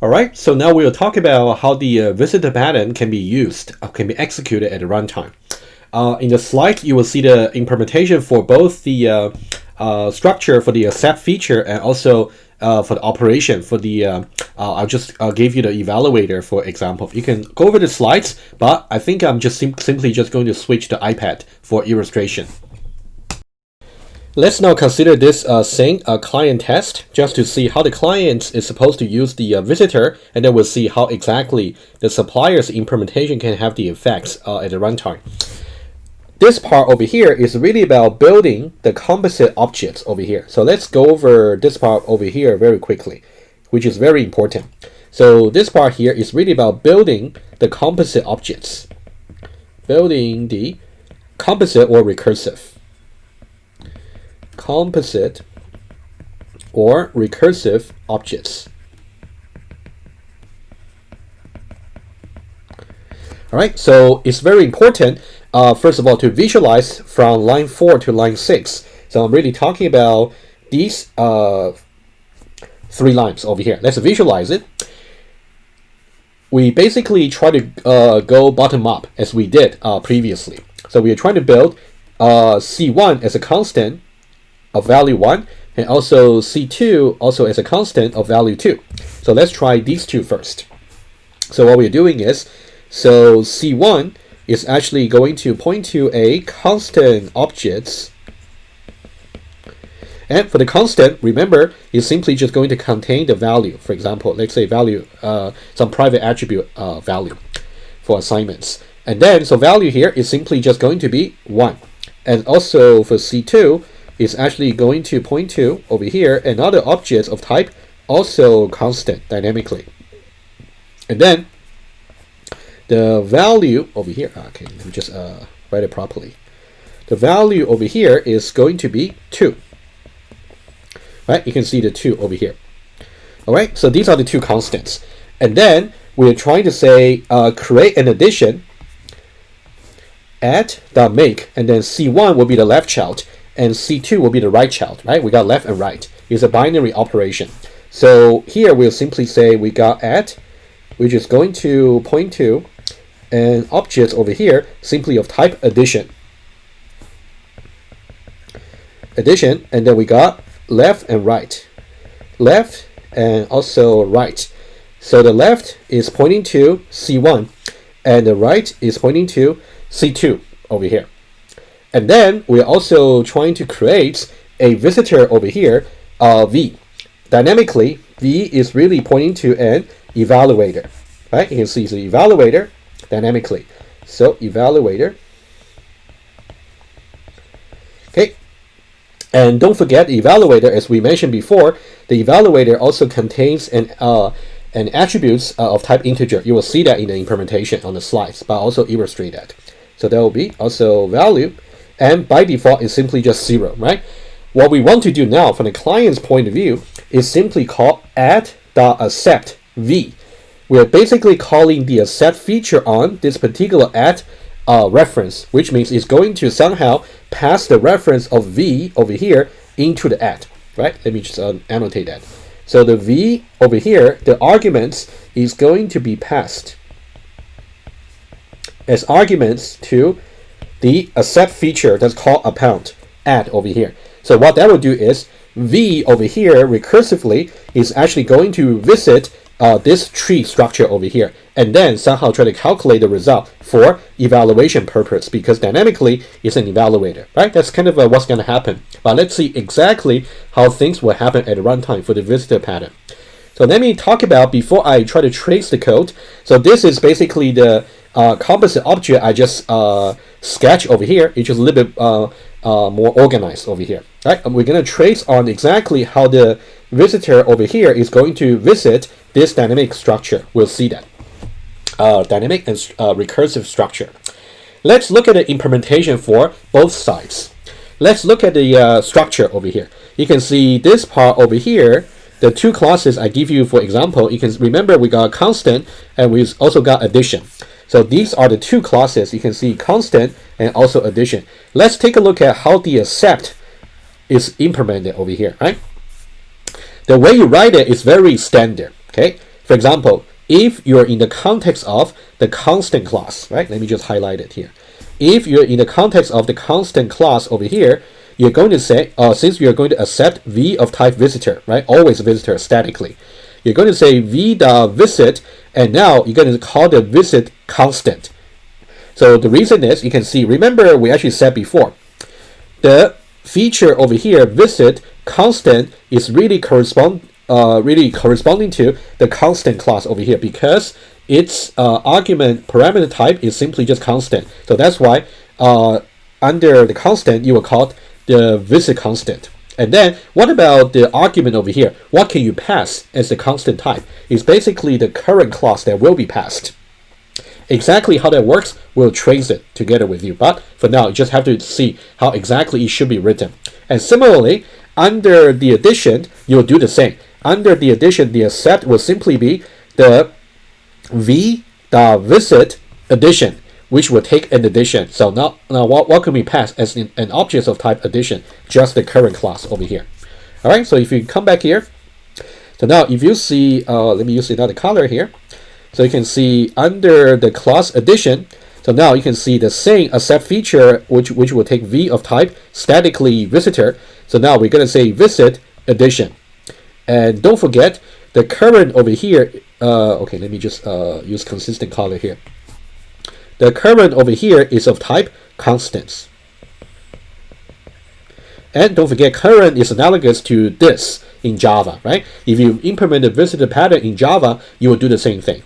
Alright, so now we'll talk about how the visitor pattern can be used, can be executed at runtime. In the slide, you will see the implementation for both the structure for the accept feature and also for the operation for the, I'll just give you the evaluator for example. You can go over the slides, but I think I'm just simply just going to switch the iPad for illustration. Let's now consider this same client test just to see how the client is supposed to use the visitor, and then we'll see how exactly the supplier's implementation can have the effects at the runtime. This part over here is really about building the composite objects over here. So let's go over this part over here very quickly, which is very important. So this part here is really about building the composite objects. Building the composite or recursive. Composite or recursive objects. Alright, so it's very important, first of all, to visualize from line 4 to line 6. So I'm really talking about these 3 lines over here. Let's visualize it. We basically try to go bottom up as we did previously. So we are trying to build C1 as a constant of value 1 and also C2 also as a constant of value 2. So let's try these two first. So what we're doing is, so C1 is actually going to point to a constant objects, and for the constant, remember, it's simply just going to contain the value. For example, let's say value, some private attribute value for assignments. And then, so value here is simply just going to be 1. And also for C2, is actually going to point to, over here, another object of type also constant dynamically. And then the value over here, okay, let me just write it properly. The value over here is going to be 2. Right, you can see the 2 over here. All right, so these are the 2 constants. And then we're trying to say create an addition at the make, and then C1 will be the left child and C2 will be the right child, right? We got left and right. It's a binary operation. So here we'll simply say we got at, which is going to point to an object over here simply of type addition. Addition, and then we got left and right. Left and also right. So the left is pointing to C1 and the right is pointing to C2 over here. And then we're also trying to create a visitor over here, V. Dynamically, V is really pointing to an evaluator. Right? You can see it's an evaluator dynamically. So evaluator. Okay. And don't forget the evaluator, as we mentioned before, the evaluator also contains an attributes of type integer. You will see that in the implementation on the slides, but I'll also illustrate that. So there will be also value. And by default, it's simply just 0, right? What we want to do now from the client's point of view is simply call add.accept v. We're basically calling the accept feature on this particular add reference, which means it's going to somehow pass the reference of v over here into the add, right? Let me just annotate that. So the v over here, the arguments is going to be passed as arguments to the accept feature that's called append add over here. So what that will do is v over here recursively is actually going to visit this tree structure over here and then somehow try to calculate the result for evaluation purpose, because dynamically it's an evaluator, right? That's kind of what's going to happen. But let's see exactly how things will happen at runtime for the visitor pattern. So let me talk about, before I try to trace the code, so this is basically the composite object I just sketch over here. It's just a little bit more organized over here, right? And we're going to trace on exactly how the visitor over here is going to visit this dynamic structure. We'll see that dynamic and recursive structure. Let's look at the implementation for both sides. Let's look at the structure over here. You can see this part over here. The 2 classes I give you, for example, you can remember we got constant and we also got addition. So these are the 2 classes. You can see constant and also addition. Let's take a look at how the accept is implemented over here, right? The way you write it is very standard, okay? For example, if you're in the context of the constant class, right? Let me just highlight it here. If you're in the context of the constant class over here, you're going to say, since you're going to accept v of type visitor, right? Always visitor statically. You're going to say v.visit, and now you're going to call the visit constant. So the reason is, you can see, remember we actually said before, the feature over here, visit constant, is really corresponding to the constant class over here, because its argument parameter type is simply just constant. So that's why under the constant you will call it the visit constant. And then what about the argument over here? What can you pass as the constant type? It's basically the current class that will be passed. Exactly how that works, we'll trace it together with you. But for now, you just have to see how exactly it should be written. And similarly, under the addition, you'll do the same. Under the addition, the accept will simply be the v.visit addition, which will take an addition. So now what can we pass as an object of type addition? Just the current class over here. All right, so if you come back here, so now if you see, let me use another color here. So you can see under the class addition, so now you can see the same accept feature, which will take v of type statically visitor. So now we're going to say visit addition. And don't forget, the current over here, okay, let me just use consistent color here. The current over here is of type constants. And don't forget, current is analogous to this in Java, right? If you implement the visitor pattern in Java, you will do the same thing.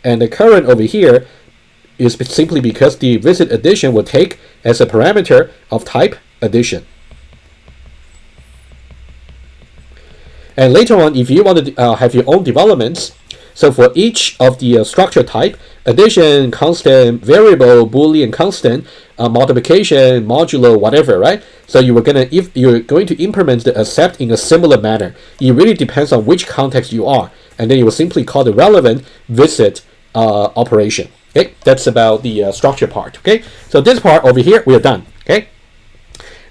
And the current over here is simply because the visit addition will take as a parameter of type addition. And later on, if you want to have your own developments, so for each of the structure type, addition, constant, variable, Boolean, constant, multiplication, modulo, whatever, right? So if you're going to implement the accept in a similar manner, it really depends on which context you are, and then you will simply call the relevant visit operation. Okay, that's about the structure part. Okay, so this part over here we are done. Okay,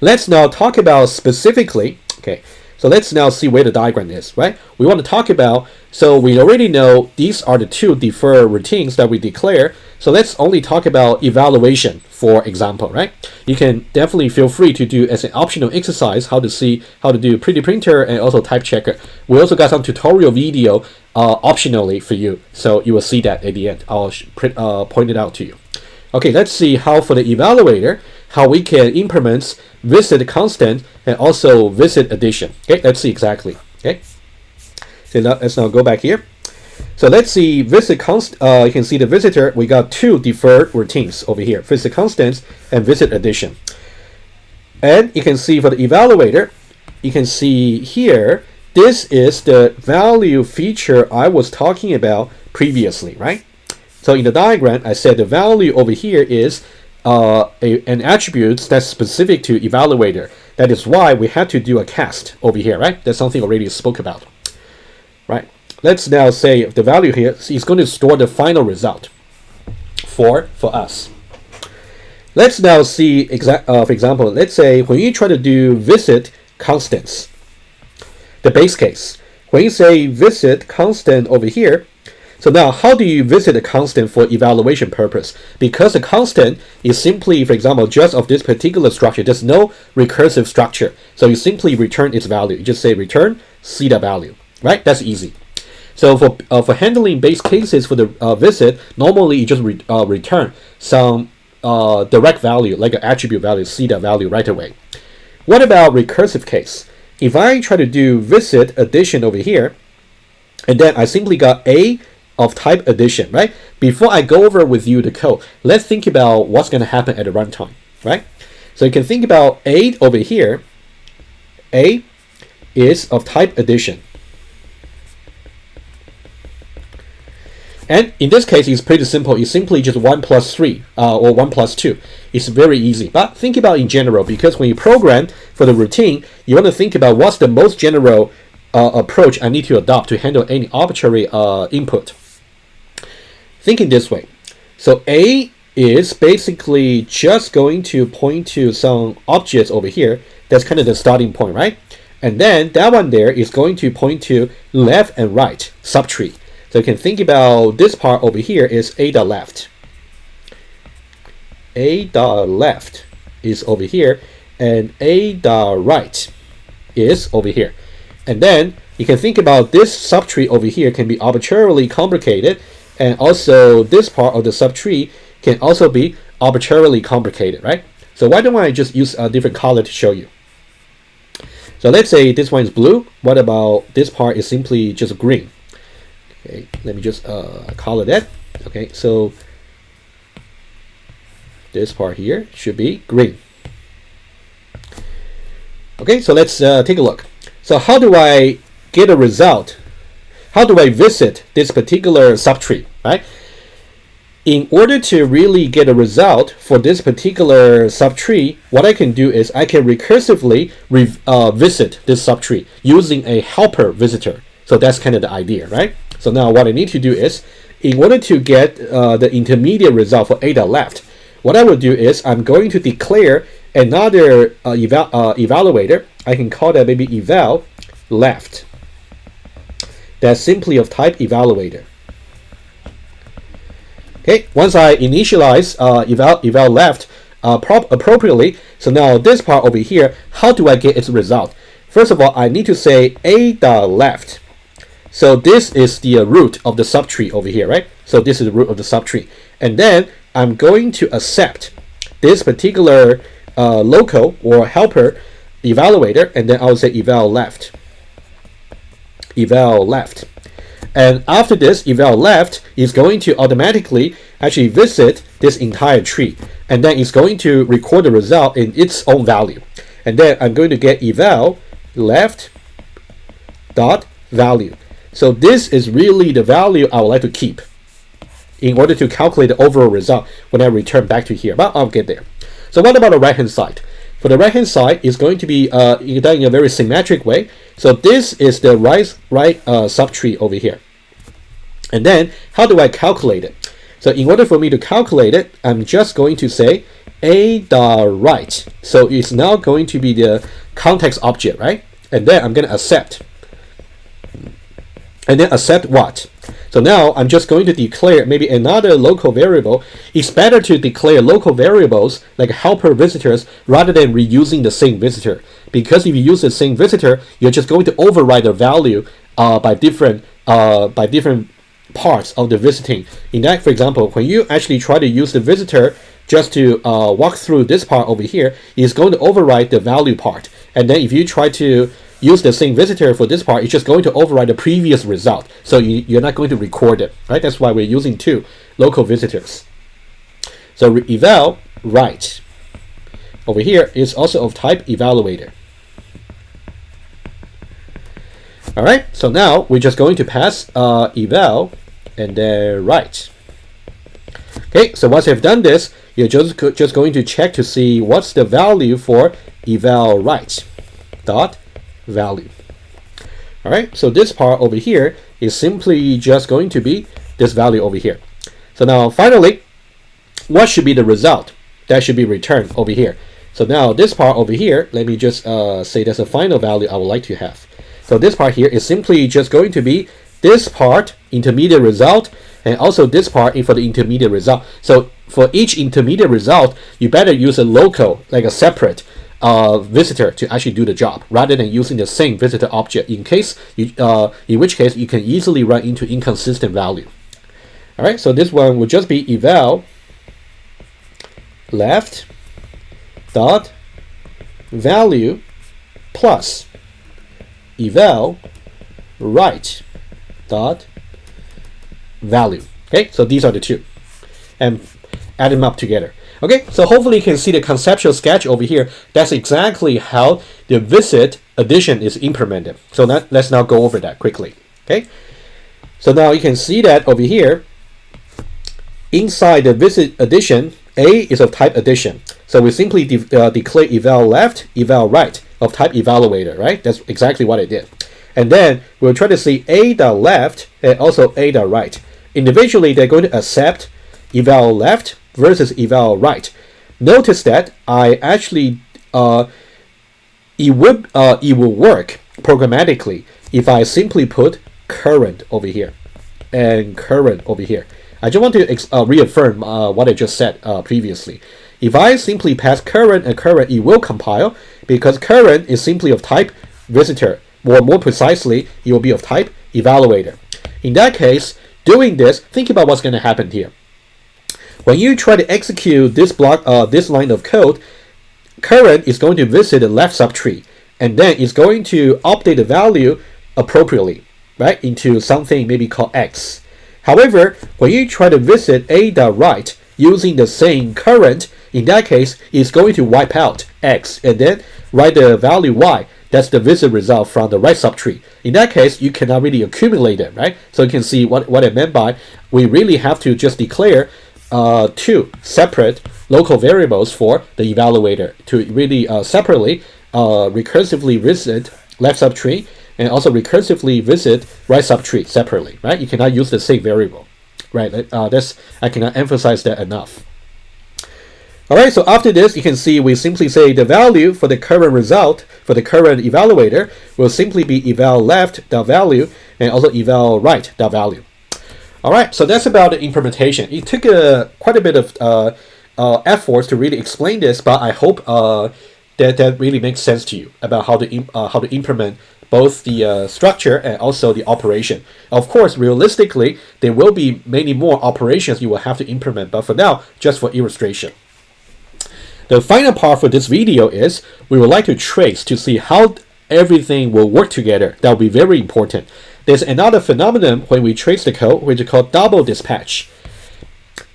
let's now talk about specifically. Okay. So let's now see where the diagram is, right? We want to talk about, so we already know these are the two defer routines that we declare. So let's only talk about evaluation, for example, right? You can definitely feel free to do as an optional exercise how to see how to do pretty printer and also type checker. We also got some tutorial video optionally for you. So you will see that at the end. I'll point it out to you. Okay, let's see how for the evaluator, how we can implement visit constant and also visit addition. Okay, let's see exactly. Okay, so now, let's now go back here. So let's see visit constant. You can see the visitor. We got two deferred routines over here: visit constants and visit addition. And you can see for the evaluator, you can see here. This is the value feature I was talking about previously, right? So in the diagram, I said the value over here is an attribute that's specific to evaluator. That is why we had to do a cast over here, right? That's something already spoke about, right? Let's now say the value here is going to store the final result for us. Let's now see, for example, let's say when you try to do visit constants, the base case, when you say visit constant over here, so now how do you visit a constant for evaluation purpose? Because a constant is simply, for example, just of this particular structure. There's no recursive structure. So you simply return its value. You just say return, see the value, right? That's easy. So for handling base cases for the visit, normally you just return some direct value, like an attribute value, see that value right away. What about recursive case? If I try to do visit addition over here, and then I simply got a of type addition, right? Before I go over with you the code, let's think about what's going to happen at the runtime, right? So you can think about a over here. A is of type addition. And in this case, it's pretty simple. It's simply just 1 plus 3 or 1 plus 2. It's very easy. But think about in general, because when you program for the routine, you want to think about what's the most general approach I need to adopt to handle any arbitrary input. Thinking this way. So A is basically just going to point to some objects over here. That's kind of the starting point, right? And then that one there is going to point to left and right subtree. So you can think about this part over here is a dot left. A dot left is over here, and a dot right is over here. And then you can think about this subtree over here can be arbitrarily complicated, and also this part of the subtree can also be arbitrarily complicated, right? So why don't I just use a different color to show you? So let's say this one is blue. What about this part is simply just green? Okay, let me just color that. Okay, so this part here should be green. Okay, so let's take a look. So how do I get a result? How do I visit this particular subtree, right? In order to really get a result for this particular subtree, what I can do is I can recursively visit this subtree using a helper visitor. So that's kind of the idea, right? So now what I need to do is, in order to get the intermediate result for a dot left, what I will do is I'm going to declare another evaluator. I can call that maybe eval left. That's simply of type evaluator. Okay, once I initialize eval left appropriately, so now this part over here, how do I get its result? First of all, I need to say a dot left. So this is the root of the subtree over here, right? So this is the root of the subtree. And then I'm going to accept this particular local or helper evaluator, and then I'll say eval left. Eval left. And after this, eval left is going to automatically actually visit this entire tree, and then it's going to record the result in its own value. And then I'm going to get eval left dot value. So this is really the value I would like to keep in order to calculate the overall result when I return back to here, but I'll get there. So what about the right hand side? For the right hand side, it's going to be done in a very symmetric way. So this is the right subtree over here. And then how do I calculate it? So in order for me to calculate it, I'm just going to say a dot right. So it's now going to be the context object, right? And then I'm going to accept. And then accept what? So now I'm just going to declare maybe another local variable. It's better to declare local variables like helper visitors rather than reusing the same visitor. Because if you use the same visitor, you're just going to override the value by different parts of the visiting. In that, for example, when you actually try to use the visitor just to walk through this part over here, it's going to override the value part. And then if you try to use the same visitor for this part, it's just going to override the previous result. So you're not going to record it, right? That's why we're using two local visitors. So eval right over here is also of type evaluator. All right, so now we're just going to pass eval and then right. Okay, so once you've done this, you're just going to check to see what's the value for eval right dot value. All right, so this part over here is simply just going to be this value over here. So now finally, what should be the result that should be returned over here? So now this part over here, let me just say that's a final value I would like to have. So this part here is simply just going to be this part intermediate result, and also this part for the intermediate result. So for each intermediate result, you better use a local, like a separate visitor to actually do the job, rather than using the same visitor object, in which case you can easily run into inconsistent value. All right, so this one will just be eval left dot value plus eval right dot value. Okay, so these are the two, and add them up together. Okay, so hopefully you can see the conceptual sketch over here. That's exactly how the visit addition is implemented. So let's now go over that quickly. Okay, so now you can see that over here, inside the visit addition, A is of type addition. So we simply declare eval left, eval right of type evaluator, right? That's exactly what I did. And then we'll try to see a dot left and also a dot right. Individually, they're going to accept eval left versus eval right. Notice that I actually it will work programmatically if I simply put current over here. and current over here. I just want to reaffirm what I just said previously. If I simply pass current and current, it will compile because current is simply of type visitor, or more precisely, it will be of type evaluator. In that case, doing this, think about what's going to happen here. When you try to execute this block, this line of code, current is going to visit the left subtree, and then it's going to update the value appropriately, right, into something maybe called x. However, when you try to visit a.right using the same current, in that case, it's going to wipe out x and then write the value y. That's the visit result from the right subtree. In that case, you cannot really accumulate it, right? So you can see what I meant by we really have to just declare two separate local variables for the evaluator to really separately recursively visit left subtree and also recursively visit right subtree separately, right? You cannot use the same variable, right? I cannot emphasize that enough. All right, so after this, you can see we simply say the value for the current result for the current evaluator will simply be eval left.value and also eval right.value. All right, so that's about the implementation. It took quite a bit of efforts to really explain this, but I hope that really makes sense to you about how to implement both the structure and also the operation. Of course, realistically, there will be many more operations you will have to implement, but for now, just for illustration. The final part for this video is we would like to trace to see how everything will work together. That will be very important. There's another phenomenon when we trace the code, which is called double dispatch.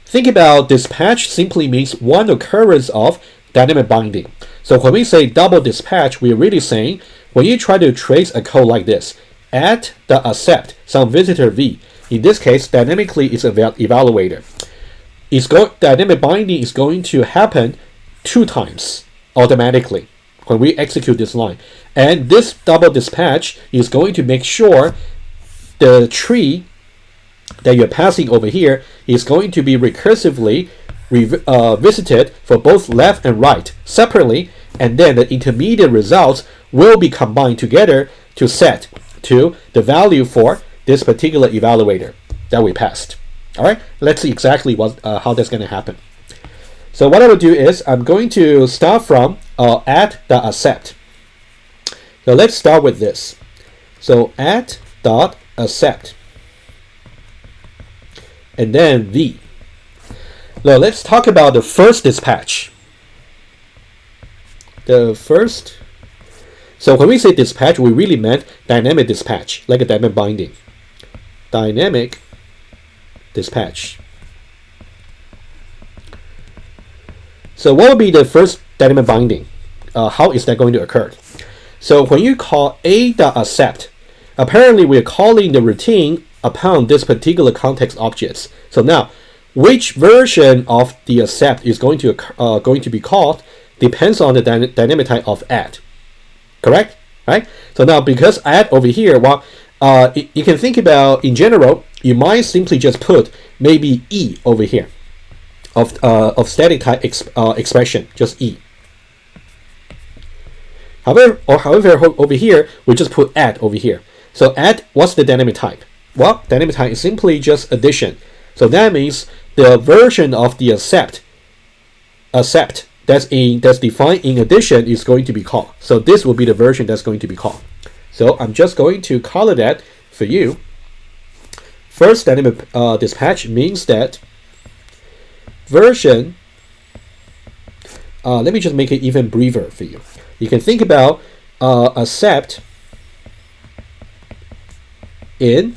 Think about dispatch simply means one occurrence of dynamic binding. So when we say double dispatch, we're really saying when you try to trace a code like this, add the accept some visitor v. In this case, dynamically it's an evaluator. Dynamic binding is going to happen 2 times automatically when we execute this line. And this double dispatch is going to make sure the tree that you're passing over here is going to be recursively visited for both left and right separately, and then the intermediate results will be combined together to set to the value for this particular evaluator that we passed. All right, let's see exactly how that's going to happen. So what I will do is I'm going to start from add the accept. So let's start with this. So add dot accept and then v. Now let's talk about the first dispatch. The first. So when we say dispatch, we really meant dynamic dispatch, like a dynamic binding. Dynamic dispatch. So what will be the first dynamic binding? How is that going to occur? So when you call a.accept, apparently we're calling the routine upon this particular context objects. So now, which version of the accept is going to be called depends on the dynamic type of add. Correct? Right? So now because add over here, well, you can think about in general, you might simply just put maybe e over here. Of static type expression, just e. However, over here, we just put add over here. So add, what's the dynamic type? Well, dynamic type is simply just addition. So that means the version of the accept that's defined in addition is going to be called. So this will be the version that's going to be called. So I'm just going to color that for you. First dynamic dispatch means that version, let me just make it even briefer for you. You can think about accept in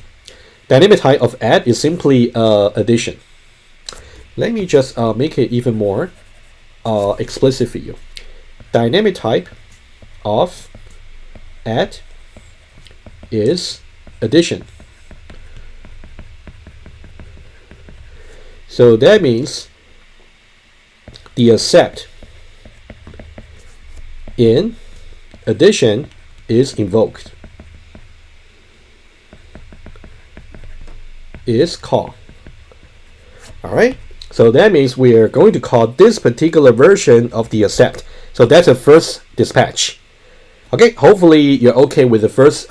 dynamic type of add is simply addition. Let me just make it even more explicit for you. Dynamic type of add is addition. So that means the accept in addition is invoked, is called. All right, so that means we are going to call this particular version of the accept. So that's the first dispatch. Okay, hopefully you're okay with the first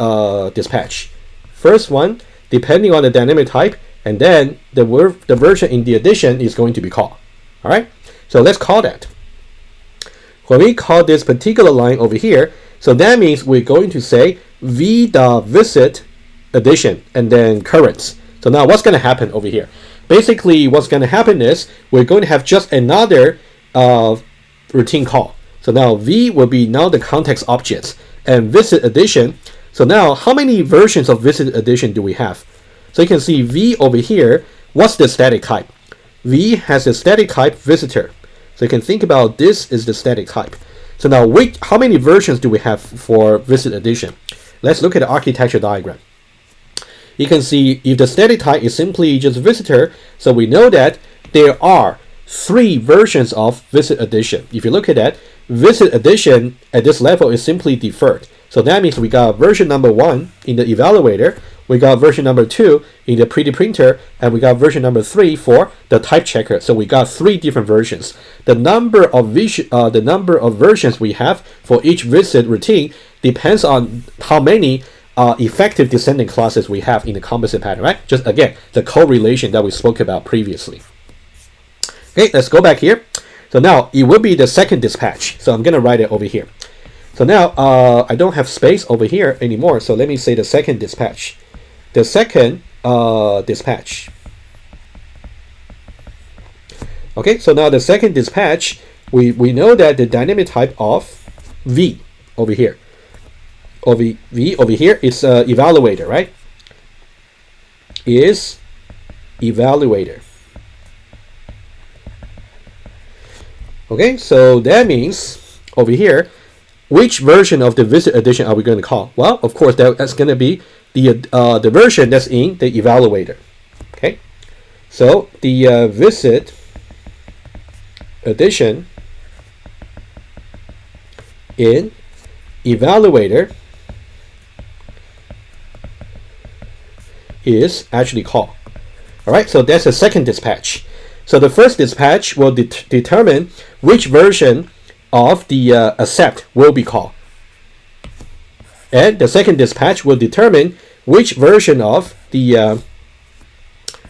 dispatch. First one, depending on the dynamic type, and then the version in the addition is going to be called. All right, so let's call that. When we call this particular line over here, so that means we're going to say v.visit addition and then currents. So now what's going to happen over here? Basically, what's going to happen is we're going to have just another routine call. So now v will be now the context objects and visit addition. So now how many versions of visit addition do we have? So you can see v over here. What's the static type? V has a static type visitor. So you can think about this is the static type. So now how many versions do we have for visit addition? Let's look at the architecture diagram. You can see if the static type is simply just visitor, so we know that there are 3 versions of visit addition. If you look at that, visit addition at this level is simply deferred. So that means we got version number 1 in the evaluator, we got version number 2 in the pretty printer, and we got version number 3 for the type checker. So we got 3 different versions. The number of versions we have for each visit routine depends on how many effective descending classes we have in the composite pattern, right? Just again, the correlation that we spoke about previously. Okay, let's go back here. So now it will be the second dispatch. So I'm going to write it over here. So now I don't have space over here anymore. So let me say the second dispatch. The second dispatch. Okay, so now the second dispatch, we know that the dynamic type of V over here. V over here is evaluator, right? Is evaluator. Okay, so that means over here, which version of the visit addition are we going to call? Well, of course, that's going to be the version that's in the evaluator. Okay, so the visit addition in evaluator is actually called. All right, so that's the second dispatch. So the first dispatch will determine which version of the accept will be called. And the second dispatch will determine which version of the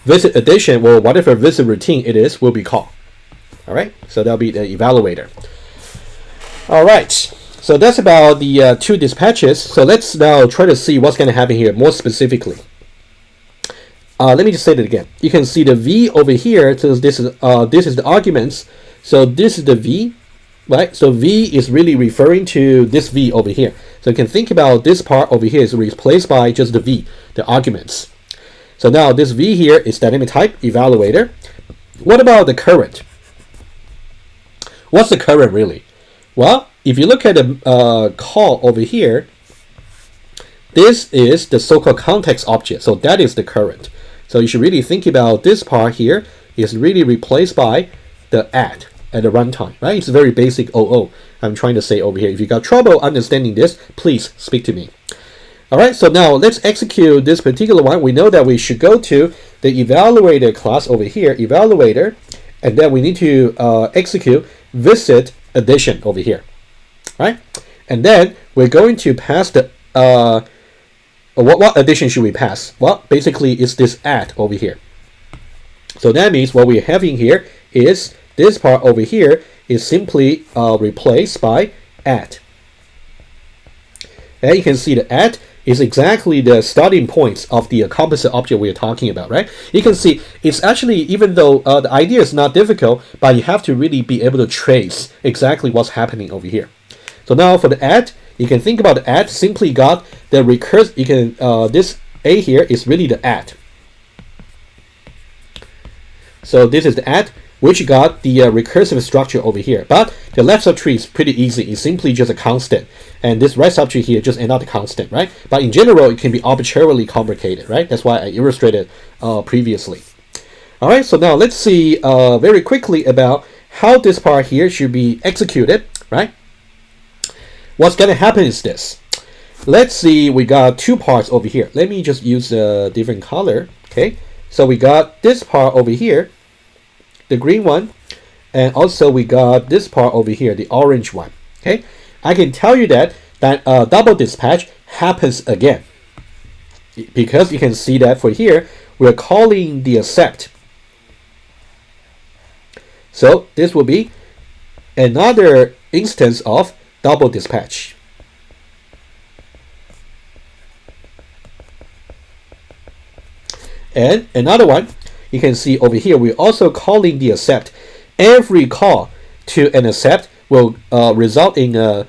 visit addition or whatever visit routine it is will be called. All right, so that'll be the evaluator. All right, so that's about the 2 dispatches. So let's now try to see what's going to happen here more specifically. Let me just say that again. You can see the V over here. So this is the arguments. So this is the V, right? So V is really referring to this V over here. So you can think about this part over here is replaced by just the V, the arguments. So now this V here is dynamic type evaluator. What about the current? What's the current really? Well, if you look at the call over here, this is the so-called context object. So that is the current. So you should really think about this part here is really replaced by the add at the runtime, right? It's a very basic OO I'm trying to say over here. If you got trouble understanding this, please speak to me. All right, so now let's execute this particular one. We know that we should go to the evaluator class over here, evaluator, and then we need to execute visit addition over here, right? And then we're going to pass the what addition should we pass? Well, basically it's this add over here. So that means what we're having here is this part over here is simply replaced by add. And you can see the add is exactly the starting points of the composite object we're talking about, right? You can see it's actually, even though the idea is not difficult, but you have to really be able to trace exactly what's happening over here. So now for the add, you can think about the add simply got the recursive. You can this A here is really the add. So this is the add, which got the recursive structure over here. But the left subtree is pretty easy. It's simply just a constant, and this right subtree here just another constant, right? But in general, it can be arbitrarily complicated, right? That's why I illustrated previously. All right. So now let's see very quickly about how this part here should be executed, right? What's going to happen is this. Let's see, we got 2 parts over here. Let me just use a different color. Okay, so we got this part over here, the green one, and also we got this part over here, the orange one. Okay, I can tell you that double dispatch happens again. because you can see that for here, we're calling the accept. So this will be another instance of double dispatch. And another one, you can see over here, we're also calling the accept. Every call to an accept will result in a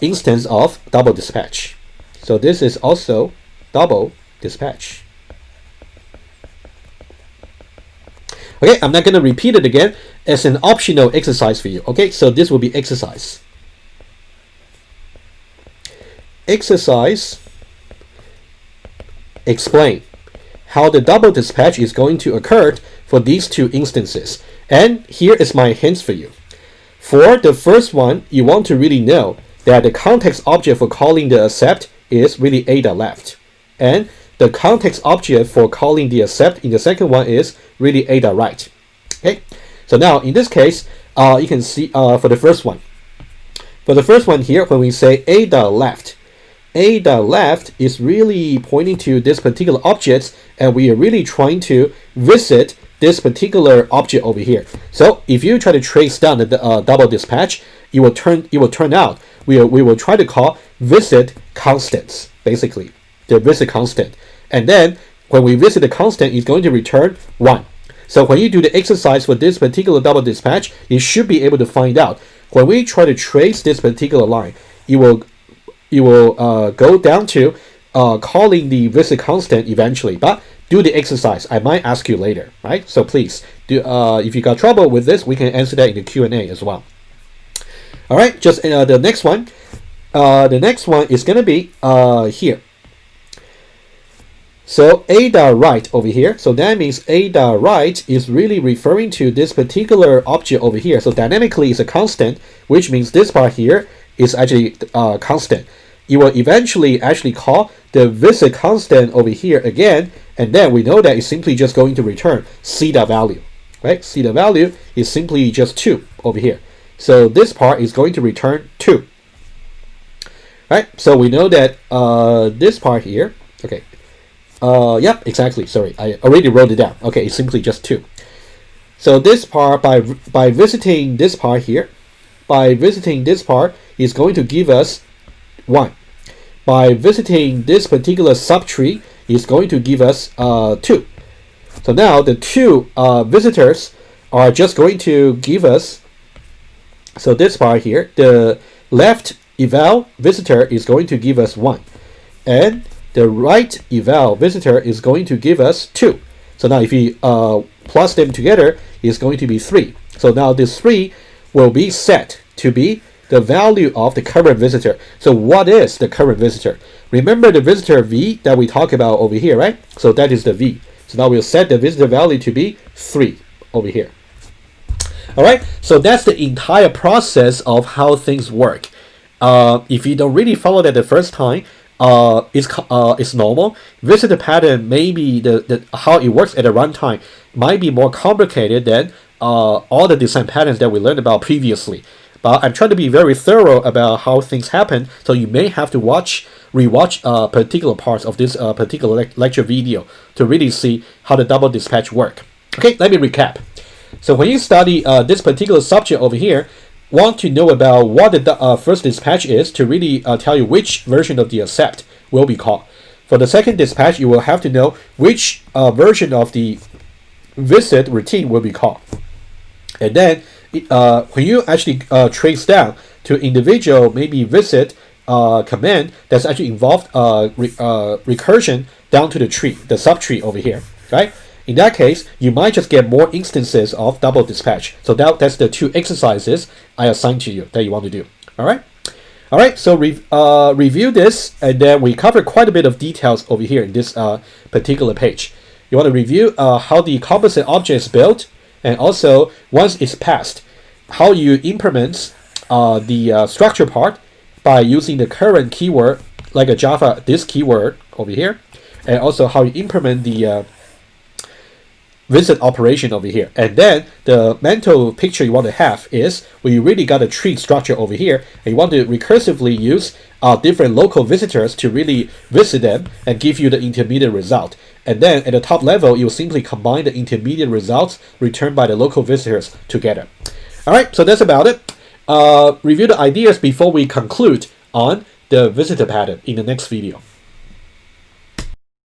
instance of double dispatch. So this is also double dispatch. Okay, I'm not going to repeat it again as an optional exercise for you. Okay, so this will be exercise. Exercise, explain how the double dispatch is going to occur for these two instances. And here is my hints for you. For the first one, you want to really know that the context object for calling the accept is really a.left. And the context object for calling the accept in the second one is really a.right. Okay, so now in this case, you can see for the first one. For the first one here, when we say a.left, a.left is really pointing to this particular object, and we are really trying to visit this particular object over here. So if you try to trace down the double dispatch, it will turn out we will try to call visit constants, basically the visit constant, and then when we visit the constant, it's going to return 1. So when you do the exercise for this particular double dispatch, you should be able to find out when we try to trace this particular line, it will go down to calling the visit constant eventually. But do the exercise. I might ask you later, right? So please do. If you got trouble with this, we can answer that in the Q&A as well. All right, just the next one. The next one is gonna be here. So a.right over here. So that means a.right is really referring to this particular object over here. So dynamically it's a constant, which means this part here is actually constant. You will eventually actually call the visit constant over here again, and then we know that it's simply just going to return theta value, right? Theta value is simply just 2 over here. So this part is going to return 2, right? So we know that this part here, okay. Yep, exactly. Sorry, I already wrote it down. Okay, it's simply just 2. So this part, by visiting this part here, is going to give us 1. By visiting this particular subtree, is going to give us 2. So now the 2 visitors are just going to give us. So this part here, the left eval visitor is going to give us 1, and the right eval visitor is going to give us 2. So now if we plus them together, it's going to be 3. So now this 3 will be set to be the value of the current visitor. So what is the current visitor? Remember the visitor v that we talked about over here, right? So that is the v. So now we'll set the visitor value to be 3 over here. All right, so that's the entire process of how things work. If you don't really follow that the first time, it's normal. Visitor pattern, maybe the how it works at a runtime might be more complicated than all the design patterns that we learned about previously. But I'm trying to be very thorough about how things happen, so you may have to rewatch particular parts of this particular lecture video to really see how the double dispatch work. Okay, let me recap. So when you study this particular subject over here, want to know about what the first dispatch is to really tell you which version of the accept will be called. For the second dispatch, you will have to know which version of the visit routine will be called. And then when you actually trace down to individual maybe visit command that's actually involved recursion down to the tree, the subtree over here, right? In that case, you might just get more instances of double dispatch. So that's the 2 exercises I assigned to you that you want to do. All right. So review this, and then we covered quite a bit of details over here in this particular page. You want to review how the composite object is built, and also once it's passed, how you implement the structure part by using the current keyword like a Java this keyword over here, and also how you implement the visit operation over here. And then the mental picture you want to have is when you really got a tree structure over here, and you want to recursively use different local visitors to really visit them and give you the intermediate result. And then at the top level, you'll simply combine the intermediate results returned by the local visitors together. All right, so that's about it. Review the ideas before we conclude on the visitor pattern in the next video.